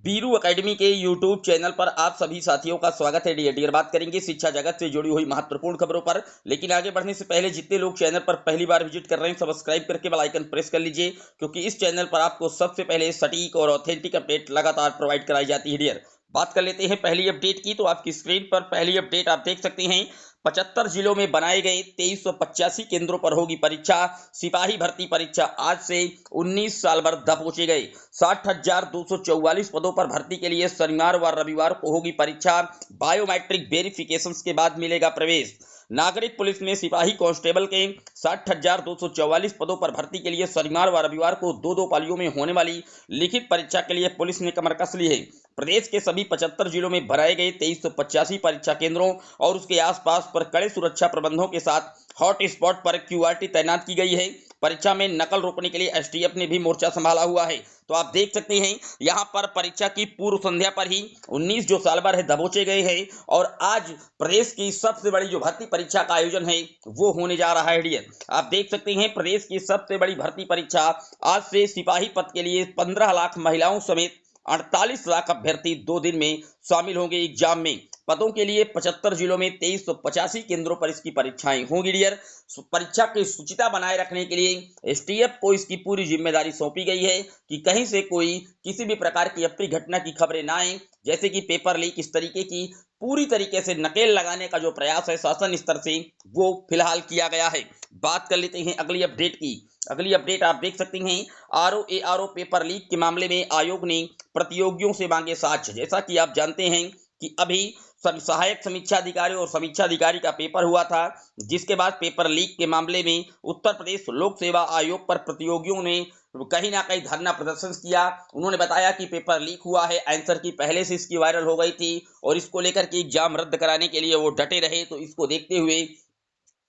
Biru academy के YouTube channel पर आप सभी साथियों का स्वागत है। डियर बात करेंगे शिक्षा जगत से जुड़ी हुई महत्वपूर्ण खबरों पर। लेकिन आगे बढ़ने से पहले जितने लोग चैनल पर पहली बार विजिट कर रहे हैं, सब्सक्राइब करके बेल आइकन प्रेस कर लीजिए, क्योंकि इस चैनल पर आपको सबसे पहले सटीक और ऑथेंटिक अपडेट लगातार प्रोवाइड कराई जाती है। डियर बात कर लेते हैं पहली अपडेट की। तो आपकी स्क्रीन पर पहली अपडेट आप देख सकते हैं। 75 जिलों में बनाए गए 2385 केंद्रों पर होगी परीक्षा। सिपाही भर्ती परीक्षा आज से 19 साल भर दबोचे गए। 60,244 पदों पर भर्ती के लिए शनिवार व रविवार को होगी परीक्षा। बायोमेट्रिक वेरिफिकेशन के बाद मिलेगा प्रवेश। नागरिक पुलिस में सिपाही कांस्टेबल के 60,244 पदों पर भर्ती के लिए शनिवार व रविवार को दो पालियों में होने वाली लिखित परीक्षा के लिए पुलिस ने कमर कस ली है। प्रदेश के सभी 75 जिलों में बनाए गए 2385 परीक्षा केंद्रों और उसके आसपास पर कड़े सुरक्षा प्रबंधों के साथ हॉट स्पॉट पर क्यूआरटी तैनात की गई है। परीक्षा में नकल रोकने के लिए एसटीएफ ने भी मोर्चा संभाला हुआ है। तो आप देख सकते हैं यहां पर परीक्षा की पूर्व संध्या पर ही 19 जो साल भर है दबोचे गए हैं और आज प्रदेश की सबसे बड़ी जो भर्ती परीक्षा का आयोजन है वो होने जा रहा है। डियर आप देख सकते हैं प्रदेश की सबसे बड़ी भर्ती परीक्षा आज से सिपाही पद के लिए 15 लाख महिलाओं समेत 48 लाख अभ्यर्थी 2 दिन में शामिल होंगे एग्जाम में। पदों के लिए 75 जिलों में 2385 केंद्रों पर इसकी परीक्षाएं होंगी। डियर परीक्षा की शुचिता बनाए रखने के लिए एसटीएफ को इसकी पूरी जिम्मेदारी सौंपी गई है कि कहीं से कोई किसी भी प्रकार की अप्रिय घटना की खबरें ना आए, जैसे कि पेपर लीक। इस तरीके की पूरी तरीके से नकेल लगाने का जो प्रयास है शासन स्तर से वो फिलहाल किया गया है। बात कर लेते हैं अगली अपडेट की। अगली अपडेट आप देख सकते हैं आरओ पेपर लीक के मामले में आयोग ने प्रतियोगियों से मांगे साक्ष्य। जैसा कि आप जानते हैं कि अभी सहायक समीक्षा अधिकारी और समीक्षा अधिकारी का पेपर हुआ था, जिसके बाद पेपर लीक के मामले में उत्तर प्रदेश लोक सेवा आयोग पर प्रतियोगियों ने कहीं ना कहीं धरना प्रदर्शन किया। उन्होंने बताया कि पेपर लीक हुआ है, आंसर की पहले से इसकी वायरल हो गई थी और इसको लेकर के एग्जाम रद्द कराने के लिए वो डटे रहे। तो इसको देखते हुए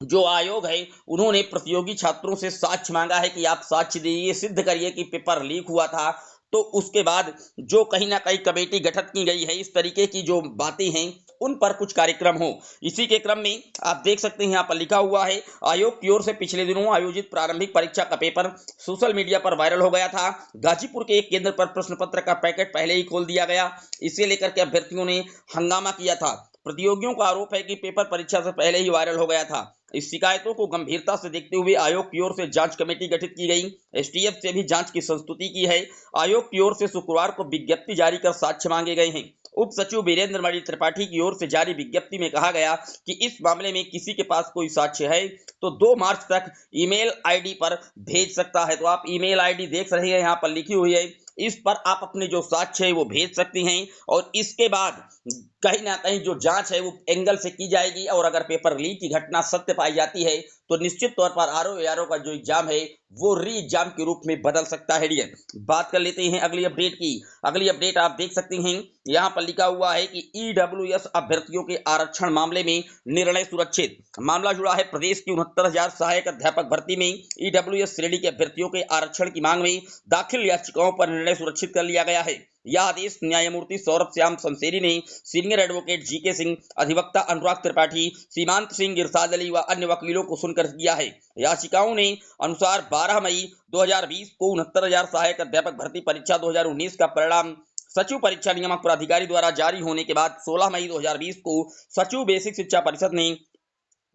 जो आयोग है उन्होंने प्रतियोगी छात्रों से साक्ष्य मांगा है कि आप साक्ष्य दीजिए, सिद्ध करिए कि पेपर लीक हुआ था। तो उसके बाद जो कहीं ना कहीं कमेटी गठित की गई है, इस तरीके की जो बातें हैं उन पर कुछ कार्यक्रम हो। इसी के क्रम में आप देख सकते हैं यहाँ पर लिखा हुआ है आयोग की ओर से पिछले दिनों आयोजित प्रारंभिक परीक्षा का पेपर सोशल मीडिया पर वायरल हो गया था। गाजीपुर के एक केंद्र पर प्रश्न पत्र का पैकेट पहले ही खोल दिया गया। इसे लेकर के अभ्यर्थियों ने हंगामा किया था। प्रतियोगियों का आरोप है कि पेपर परीक्षा से पहले ही वायरल हो गया था। इस शिकायतों को गंभीरता से देखते हुए आयोग की ओर से जांच कमेटी गठित की गई। एसटीएफ से भी जांच की संस्तुति की है। आयोग की ओर से शुक्रवार को विज्ञप्ति जारी कर साक्ष्य मांगे गए हैं। उप सचिव वीरेंद्र मणि त्रिपाठी की ओर से जारी विज्ञप्ति में कहा गया कि इस मामले में किसी के पास कोई साक्ष्य है तो 2 मार्च तक ईमेल आईडी पर भेज सकता है। तो आप ईमेल आईडी देख रहे हैं, यहाँ पर लिखी हुई है, इस पर आप अपने जो साक्ष्य है वो भेज सकते हैं और इसके बाद कहीं ना कहीं जो जांच है वो एंगल से की जाएगी और अगर पेपर लीक की घटना सत्य पाई जाती है तो निश्चित तौर पर आरओ का जो एग्जाम है वो री एग्जाम के रूप में बदल सकता है। डियर बात कर लेते हैं अगली अपडेट की। अगली अपडेट आप देख सकते हैं यहाँ पर लिखा हुआ है कि ईडब्ल्यूएस अभ्यर्थियों के आरक्षण मामले में निर्णय सुरक्षित। मामला जुड़ा है प्रदेश की 69,000 सहायक अध्यापक भर्ती में ईडब्ल्यूएस श्रेणी के अभ्यर्थियों के आरक्षण की मांग में दाखिल याचिकाओं पर निर्णय सुरक्षित कर लिया गया है। यह आदेश न्यायमूर्ति सौरभ श्याम संसेरी ने सीनियर एडवोकेट जीके सिंह, अधिवक्ता अनुराग त्रिपाठी, सीमांत सिंह, इरशाद अली व अन्य वकीलों को सुनकर किया है। याचिकाओं ने अनुसार 12 मई 2020 को 69,000 सहायक अध्यापक भर्ती परीक्षा 2019 का परिणाम सचिव परीक्षा नियामक प्राधिकारी द्वारा जारी होने के बाद 16 मई 2020 को सचिव बेसिक शिक्षा परिषद ने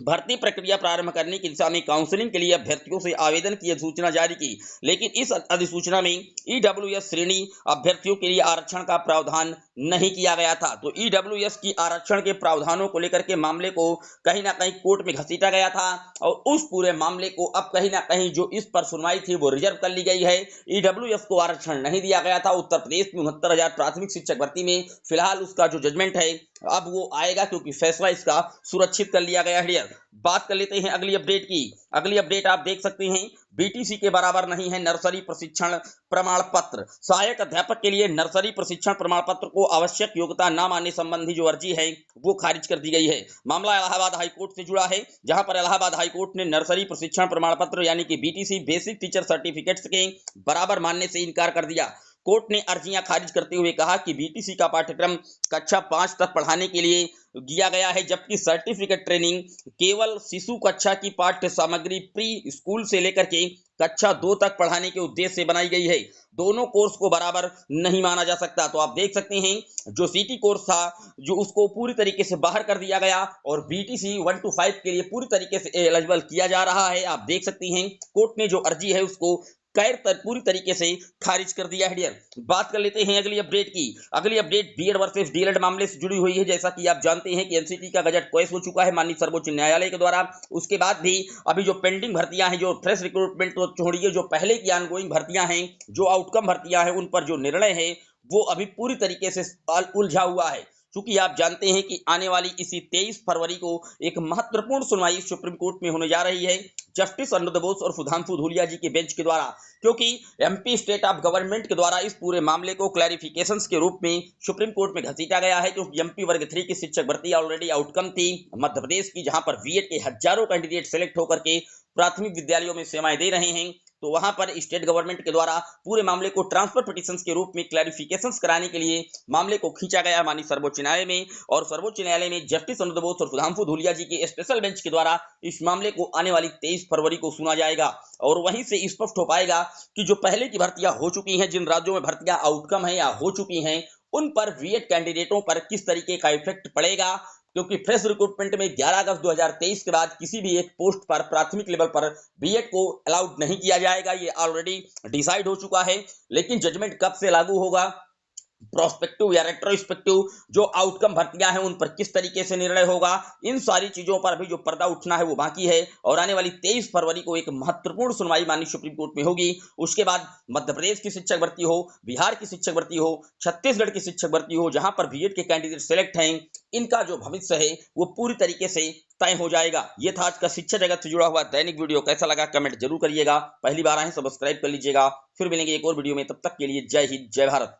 भर्ती प्रक्रिया प्रारंभ करने की दिशा में काउंसलिंग के लिए अभ्यर्थियों से आवेदन की सूचना जारी की। लेकिन इस अधिसूचना में ईडब्ल्यूएस श्रेणी अभ्यर्थियों के लिए आरक्षण का प्रावधान नहीं किया गया था। तो ईडब्ल्यूएस की आरक्षण के प्रावधानों को लेकर के मामले को कहीं ना कहीं कोर्ट में घसीटा गया था और उस पूरे मामले को अब कहीं ना कहीं जो इस पर सुनवाई थी वो रिजर्व कर ली गई है। ईडब्ल्यूएस को आरक्षण नहीं दिया गया था। उत्तर प्रदेश में 69,000 प्राथमिक शिक्षक भर्ती में फिलहाल उसका जो जजमेंट है अब वो आएगा, क्योंकि फैसला इसका सुरक्षित कर लिया गया है। बात कर लेते हैं अगली अपडेट की। अगली अपडेट आप देख सकते हैं बीटीसी के बराबर नहीं है नर्सरी प्रशिक्षण प्रमाण पत्र। सहायक अध्यापक के लिए नर्सरी प्रशिक्षण प्रमाण पत्र को आवश्यक योग्यता न मानने संबंधी जो अर्जी है वो खारिज कर दी गई है। मामला इलाहाबाद हाईकोर्ट से जुड़ा है, जहां पर इलाहाबाद हाईकोर्ट ने नर्सरी प्रशिक्षण प्रमाण पत्र यानी कि बीटीसी बेसिक टीचर सर्टिफिकेट्स के बराबर मानने से इनकार कर दिया। कोर्ट ने अर्जियां खारिज करते हुए कहा कि बीटीसी का पाठ्यक्रम कक्षा 5 तक पढ़ाने के लिए दिया गया है, जबकि सर्टिफिकेट ट्रेनिंग केवल शिशु कक्षा की पाठ्य सामग्री प्री स्कूल से लेकर के कक्षा 2 तक पढ़ाने के उद्देश्य से बनाई गई है। दोनों कोर्स को बराबर नहीं माना जा सकता। तो आप देख सकते हैं, जो सीटी कोर्स था जो उसको पूरी तरीके से बाहर कर दिया गया और बीटीसी 1 to 5 के लिए पूरी तरीके से एलिजिबल किया जा रहा है। आप देख सकते हैं, कोर्ट ने जो अर्जी है उसको पूरी तरीके से खारिज कर दिया है। डियर, बात कर लेते हैं अगली अपडेट की। अगली अपडेट बीएड वर्सेस डीएलएड मामले से जुड़ी हुई है। जैसा कि आप जानते हैं कि एनसीटी का गजट पेश हो चुका है माननीय सर्वोच्च न्यायालय के द्वारा। उसके बाद भी अभी जो पेंडिंग भर्तियां हैं, जो फ्रेश रिक्रूटमेंट तो छोड़िए, जो पहले की ऑनगोइंग भर्तियां हैं, जो आउटकम भर्तियां हैं, उन पर जो निर्णय है वो अभी पूरी तरीके से उलझा हुआ है। चूंकि आप जानते हैं कि आने वाली इसी 23 फरवरी को एक महत्वपूर्ण सुनवाई सुप्रीम कोर्ट में होने जा रही है जस्टिस अनिरुद्ध बोस और सुधांशु धूलिया जी के बेंच के द्वारा, क्योंकि एमपी स्टेट ऑफ गवर्नमेंट के द्वारा इस पूरे मामले को क्लैरिफिकेशंस के रूप में सुप्रीम कोर्ट में घसीटा गया है। क्योंकि एमपी वर्ग 3 की शिक्षक भर्ती ऑलरेडी आउटकम थी मध्य प्रदेश की, जहां पर बीएड के हजारों कैंडिडेट सेलेक्ट होकर के प्राथमिक विद्यालयों में सेवाएं दे रहे हैं। तो वहां पर स्टेट गवर्नमेंट के द्वारा पूरे मामले को ट्रांसफर पिटीशंस के रूप में क्लैरिफिकेशंस कराने के लिए मामले को खींचा गया माननीय सर्वोच्च न्यायालय में, और सर्वोच्च न्यायालय में जस्टिस अनिरुद्ध बोस और सुधांशु धूलिया जी के स्पेशल बेंच के द्वारा इस मामले को आने वाली 23 फरवरी को सुना जाएगा। और वहीं से स्पष्ट हो पाएगा कि जो पहले की भर्तियां हो चुकी हैं, जिन राज्यों में भर्तियां आउटकम है या हो चुकी हैं, उन पर बीएड कैंडिडेटों पर किस तरीके का इफेक्ट पड़ेगा। क्योंकि फ्रेश रिक्रूटमेंट में 11 अगस्त 2023 के बाद किसी भी एक पोस्ट पर प्राथमिक लेवल पर बीएड को अलाउड नहीं किया जाएगा, ये ऑलरेडी डिसाइड हो चुका है। लेकिन जजमेंट कब से लागू होगा, प्रोस्पेक्टिव या रेट्रोस्पेक्टिव जो आउटकम भर्तियां हैं उन पर किस तरीके से निर्णय होगा, इन सारी चीजों पर अभी जो पर्दा उठना है वो बाकी है। और आने वाली 23 फरवरी को एक महत्वपूर्ण सुनवाई माननीय सुप्रीम कोर्ट में होगी। उसके बाद मध्य प्रदेश की शिक्षक भर्ती हो, बिहार की शिक्षक भर्ती हो, छत्तीसगढ़ की शिक्षक भर्ती हो, जहां पर बीएड के कैंडिडेट सेलेक्ट हैं, इनका जो भविष्य है वो पूरी तरीके से तय हो जाएगा। ये था आज का शिक्षा जगत से जुड़ा हुआ दैनिक वीडियो। कैसा लगा कमेंट जरूर करिएगा। पहली बार आए सब्सक्राइब कर लीजिएगा। फिर मिलेंगे एक और वीडियो में, तब तक के लिए जय हिंद जय भारत।